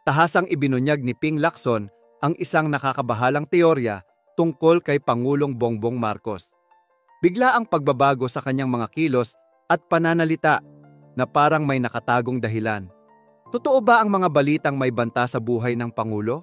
Tahasang ibinunyag ni Ping Lacson ang isang nakakabahalang teorya tungkol kay Pangulong Bongbong Marcos. Bigla ang pagbabago sa kanyang mga kilos at pananalita na parang may nakatagong dahilan. Totoo ba ang mga balitang may banta sa buhay ng Pangulo?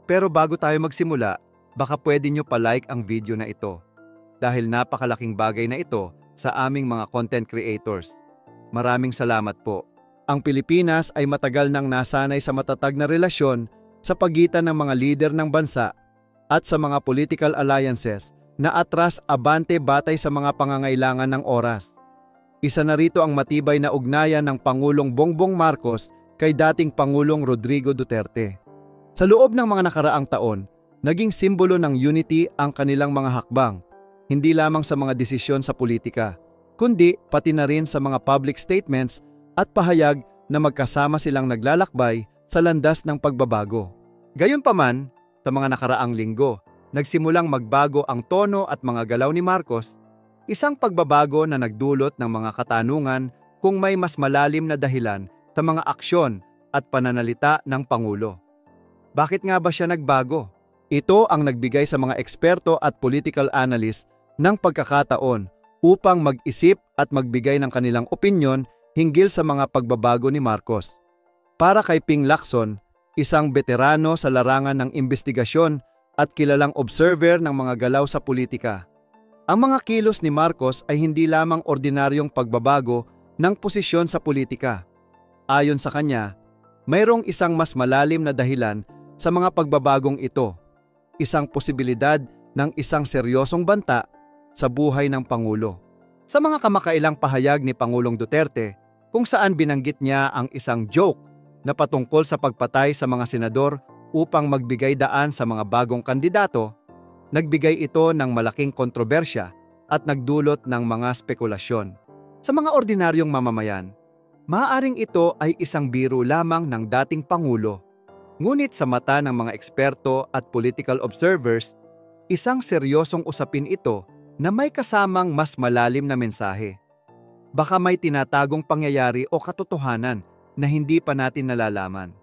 Pero bago tayo magsimula, baka pwede nyo pa-like ang video na ito dahil napakalaking bagay na ito sa aming mga content creators. Maraming salamat po. Ang Pilipinas ay matagal nang nasanay sa matatag na relasyon sa pagitan ng mga lider ng bansa at sa mga political alliances na atras abante batay sa mga pangangailangan ng oras. Isa na rito ang matibay na ugnayan ng Pangulong Bongbong Marcos kay dating Pangulong Rodrigo Duterte. Sa loob ng mga nakaraang taon, naging simbolo ng unity ang kanilang mga hakbang, hindi lamang sa mga desisyon sa politika, kundi pati na rin sa mga public statements at pahayag na magkasama silang naglalakbay sa landas ng pagbabago. Gayunpaman, sa mga nakaraang linggo, nagsimulang magbago ang tono at mga galaw ni Marcos, isang pagbabago na nagdulot ng mga katanungan kung may mas malalim na dahilan sa mga aksyon at pananalita ng Pangulo. Bakit nga ba siya nagbago? Ito ang nagbigay sa mga eksperto at political analyst ng pagkakataon upang mag-isip at magbigay ng kanilang opinyon hinggil sa mga pagbabago ni Marcos. Para kay Ping Lacson, isang veterano sa larangan ng investigasyon at kilalang observer ng mga galaw sa politika, ang mga kilos ni Marcos ay hindi lamang ordinaryong pagbabago ng posisyon sa politika. Ayon sa kanya, mayroong isang mas malalim na dahilan sa mga pagbabagong ito, isang posibilidad ng isang seryosong banta sa buhay ng Pangulo. Sa mga kamakailang pahayag ni Pangulong Duterte, kung saan binanggit niya ang isang joke na patungkol sa pagpatay sa mga senador upang magbigay daan sa mga bagong kandidato, nagbigay ito ng malaking kontrobersya at nagdulot ng mga spekulasyon. Sa mga ordinaryong mamamayan, maaaring ito ay isang biro lamang ng dating Pangulo. Ngunit sa mata ng mga eksperto at political observers, isang seryosong usapin ito na may kasamang mas malalim na mensahe. Baka may tinatagong pangyayari o katotohanan na hindi pa natin nalalaman.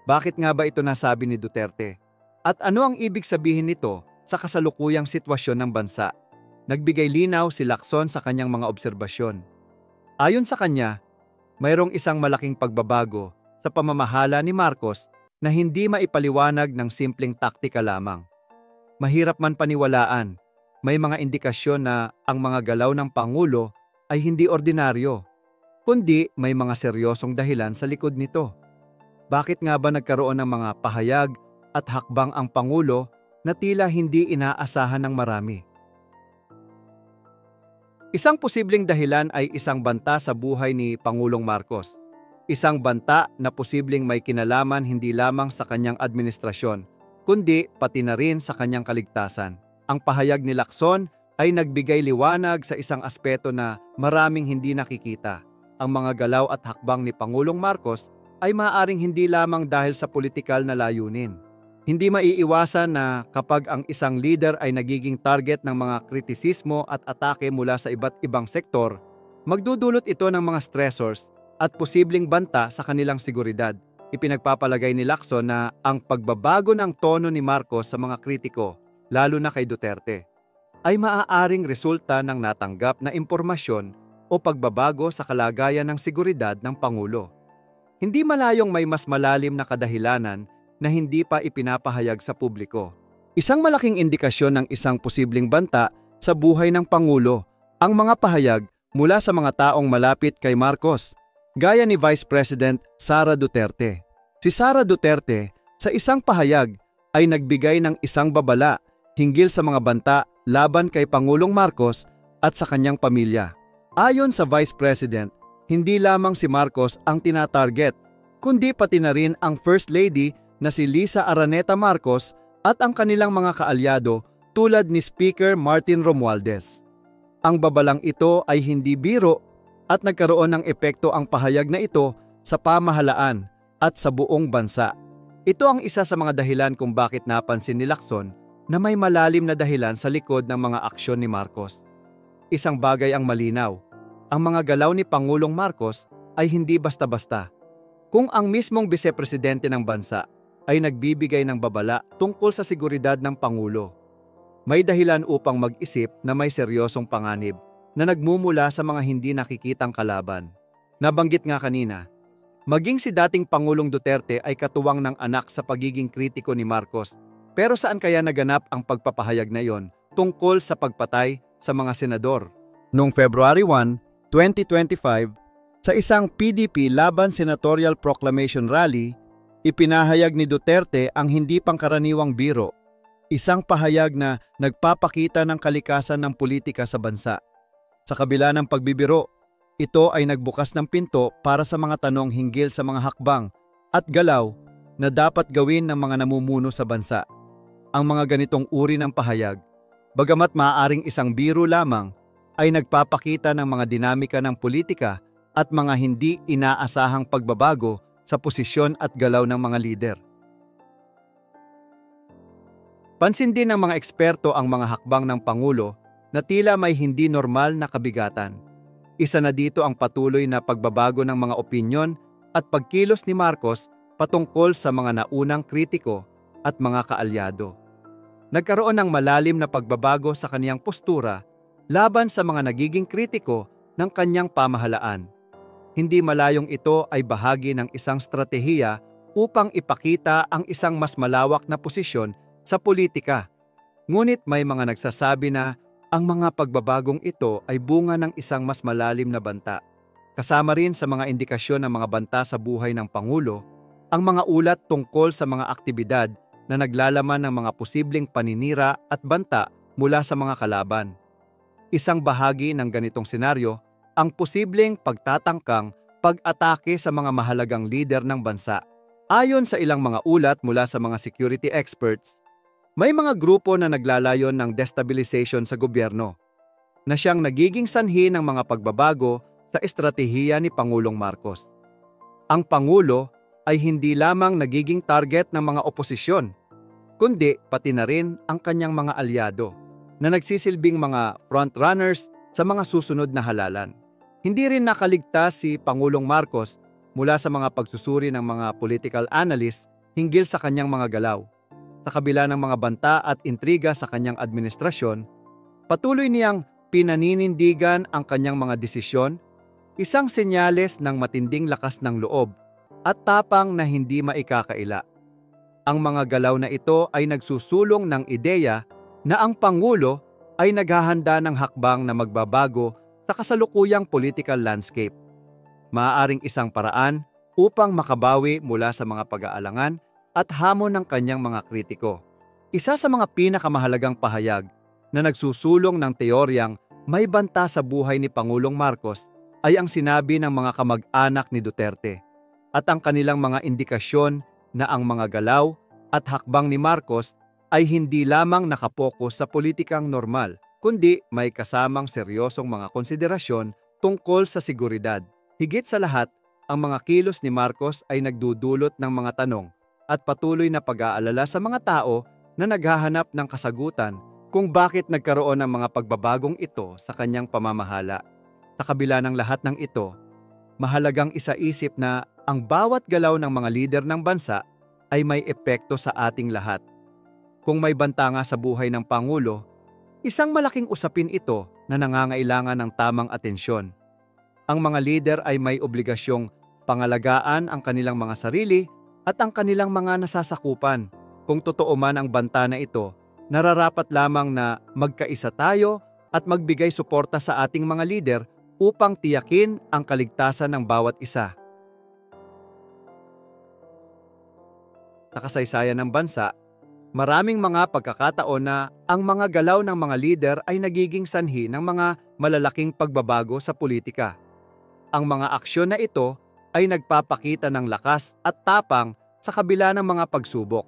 Bakit nga ba ito nasabi ni Duterte? At ano ang ibig sabihin nito sa kasalukuyang sitwasyon ng bansa? Nagbigay linaw si Lacson sa kanyang mga obserbasyon. Ayon sa kanya, mayroong isang malaking pagbabago sa pamamahala ni Marcos na hindi maipaliwanag ng simpleng taktika lamang. Mahirap man paniwalaan, may mga indikasyon na ang mga galaw ng Pangulo ay hindi ordinaryo, kundi may mga seryosong dahilan sa likod nito. Bakit nga ba nagkaroon ng mga pahayag at hakbang ang Pangulo na tila hindi inaasahan ng marami? Isang posibleng dahilan ay isang banta sa buhay ni Pangulong Marcos. Isang banta na posibleng may kinalaman hindi lamang sa kanyang administrasyon, kundi pati na rin sa kanyang kaligtasan. Ang pahayag ni Lacson ay nagbigay liwanag sa isang aspeto na maraming hindi nakikita. Ang mga galaw at hakbang ni Pangulong Marcos ay maaaring hindi lamang dahil sa politikal na layunin. Hindi maiiwasan na kapag ang isang leader ay nagiging target ng mga kritisismo at atake mula sa iba't ibang sektor, magdudulot ito ng mga stressors at posibleng banta sa kanilang seguridad. Ipinagpapalagay ni Lacson na ang pagbabago ng tono ni Marcos sa mga kritiko, lalo na kay Duterte, ay maaaring resulta ng natanggap na impormasyon o pagbabago sa kalagayan ng seguridad ng Pangulo. Hindi malayong may mas malalim na kadahilanan na hindi pa ipinapahayag sa publiko. Isang malaking indikasyon ng isang posibleng banta sa buhay ng Pangulo ang mga pahayag mula sa mga taong malapit kay Marcos, gaya ni Vice President Sara Duterte. Si Sara Duterte, sa isang pahayag, ay nagbigay ng isang babala hinggil sa mga banta laban kay Pangulong Marcos at sa kanyang pamilya. Ayon sa Vice President, hindi lamang si Marcos ang tinatarget, kundi pati na rin ang First Lady na si Lisa Araneta Marcos at ang kanilang mga kaalyado tulad ni Speaker Martin Romualdez. Ang babalang ito ay hindi biro at nagkaroon ng epekto ang pahayag na ito sa pamahalaan at sa buong bansa. Ito ang isa sa mga dahilan kung bakit napansin ni Lacson na may malalim na dahilan sa likod ng mga aksyon ni Marcos. Isang bagay ang malinaw, ang mga galaw ni Pangulong Marcos ay hindi basta-basta. Kung ang mismong vice-presidente ng bansa ay nagbibigay ng babala tungkol sa seguridad ng Pangulo, may dahilan upang mag-isip na may seryosong panganib na nagmumula sa mga hindi nakikitang kalaban. Nabanggit nga kanina, maging si dating Pangulong Duterte ay katuwang ng anak sa pagiging kritiko ni Marcos. Pero saan kaya naganap ang pagpapahayag na yon tungkol sa pagpatay sa mga senador? Noong February 1, 2025, sa isang PDP Laban Senatorial Proclamation Rally, ipinahayag ni Duterte ang hindi pangkaraniwang biro, isang pahayag na nagpapakita ng kalikasan ng politika sa bansa. Sa kabila ng pagbibiro, ito ay nagbukas ng pinto para sa mga tanong hinggil sa mga hakbang at galaw na dapat gawin ng mga namumuno sa bansa. Ang mga ganitong uri ng pahayag, bagamat maaaring isang biro lamang, ay nagpapakita ng mga dinamika ng politika at mga hindi inaasahang pagbabago sa posisyon at galaw ng mga lider. Pansin din ng mga eksperto ang mga hakbang ng Pangulo na tila may hindi normal na kabigatan. Isa na dito ang patuloy na pagbabago ng mga opinyon at pagkilos ni Marcos patungkol sa mga naunang kritiko at mga kaalyado. Nagkaroon ng malalim na pagbabago sa kaniyang postura laban sa mga nagiging kritiko ng kanyang pamahalaan. Hindi malayong ito ay bahagi ng isang stratehiya upang ipakita ang isang mas malawak na posisyon sa politika. Ngunit may mga nagsasabi na ang mga pagbabagong ito ay bunga ng isang mas malalim na banta. Kasama rin sa mga indikasyon ng mga banta sa buhay ng Pangulo, ang mga ulat tungkol sa mga aktibidad na naglalaman ng mga posibleng paninira at banta mula sa mga kalaban. Isang bahagi ng ganitong senaryo, ang posibleng pagtatangkang pag-atake sa mga mahalagang lider ng bansa. Ayon sa ilang mga ulat mula sa mga security experts, may mga grupo na naglalayon ng destabilization sa gobyerno na siyang nagiging sanhi ng mga pagbabago sa estratehiya ni Pangulong Marcos. Ang Pangulo ay hindi lamang nagiging target ng mga oposisyon, kundi pati na rin ang kanyang mga alyado na nagsisilbing mga frontrunners sa mga susunod na halalan. Hindi rin nakaligtas si Pangulong Marcos mula sa mga pagsusuri ng mga political analysts hinggil sa kanyang mga galaw. Sa kabila ng mga banta at intriga sa kanyang administrasyon, patuloy niyang pinaninindigan ang kanyang mga desisyon, isang senyales ng matinding lakas ng loob at tapang na hindi maikakaila. Ang mga galaw na ito ay nagsusulong ng ideya na ang Pangulo ay naghahanda ng hakbang na magbabago sa kasalukuyang political landscape. Maaaring isang paraan upang makabawi mula sa mga pag-aalangan at hamon ng kanyang mga kritiko. Isa sa mga pinakamahalagang pahayag na nagsusulong ng teoryang may banta sa buhay ni Pangulong Marcos ay ang sinabi ng mga kamag-anak ni Duterte at ang kanilang mga indikasyon na ang mga galaw at hakbang ni Marcos ay hindi lamang nakapokus sa politikang normal, kundi may kasamang seryosong mga konsiderasyon tungkol sa seguridad. Higit sa lahat, ang mga kilos ni Marcos ay nagdudulot ng mga tanong at patuloy na pag-aalala sa mga tao na naghahanap ng kasagutan kung bakit nagkaroon ng mga pagbabagong ito sa kanyang pamamahala. Sa kabila ng lahat ng ito, mahalagang isaisip na ang bawat galaw ng mga lider ng bansa ay may epekto sa ating lahat. Kung may banta nga sa buhay ng Pangulo, isang malaking usapin ito na nangangailangan ng tamang atensyon. Ang mga lider ay may obligasyong pangalagaan ang kanilang mga sarili at ang kanilang mga nasasakupan. Kung totoo man ang banta na ito, nararapat lamang na magkaisa tayo at magbigay suporta sa ating mga lider upang tiyakin ang kaligtasan ng bawat isa. Sa kasaysayan ng bansa, maraming mga pagkakataon na ang mga galaw ng mga lider ay nagiging sanhi ng mga malalaking pagbabago sa politika. Ang mga aksyon na ito ay nagpapakita ng lakas at tapang sa kabila ng mga pagsubok.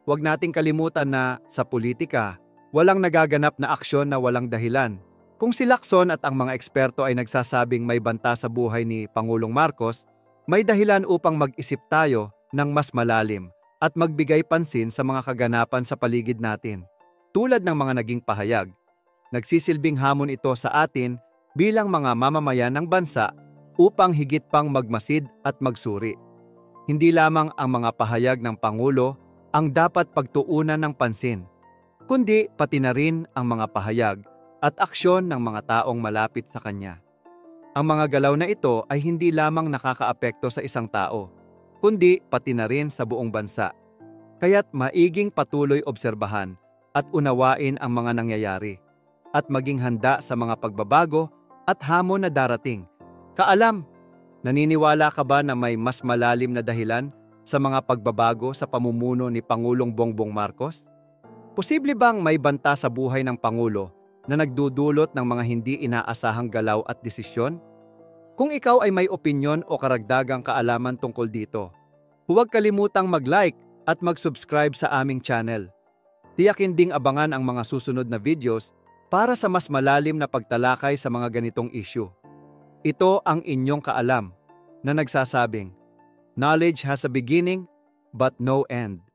Huwag nating kalimutan na sa politika, walang nagaganap na aksyon na walang dahilan. Kung si Lacson at ang mga eksperto ay nagsasabing may banta sa buhay ni Pangulong Marcos, may dahilan upang mag-isip tayo ng mas malalim at magbigay pansin sa mga kaganapan sa paligid natin. Tulad ng mga naging pahayag, nagsisilbing hamon ito sa atin bilang mga mamamayan ng bansa upang higit pang magmasid at magsuri. Hindi lamang ang mga pahayag ng Pangulo ang dapat pagtuunan ng pansin, kundi pati na rin ang mga pahayag at aksyon ng mga taong malapit sa kanya. Ang mga galaw na ito ay hindi lamang nakakaapekto sa isang tao, kundi pati na rin sa buong bansa. Kaya't maiging patuloy obserbahan at unawain ang mga nangyayari at maging handa sa mga pagbabago at hamon na darating. Kaalam, naniniwala ka ba na may mas malalim na dahilan sa mga pagbabago sa pamumuno ni Pangulong Bongbong Marcos? Posible bang may banta sa buhay ng Pangulo na nagdudulot ng mga hindi inaasahang galaw at desisyon? Kung ikaw ay may opinyon o karagdagang kaalaman tungkol dito, huwag kalimutang mag-like at mag-subscribe sa aming channel. Tiyakin ding abangan ang mga susunod na videos para sa mas malalim na pagtalakay sa mga ganitong issue. Ito ang inyong kaalam na nagsasabing, knowledge has a beginning but no end.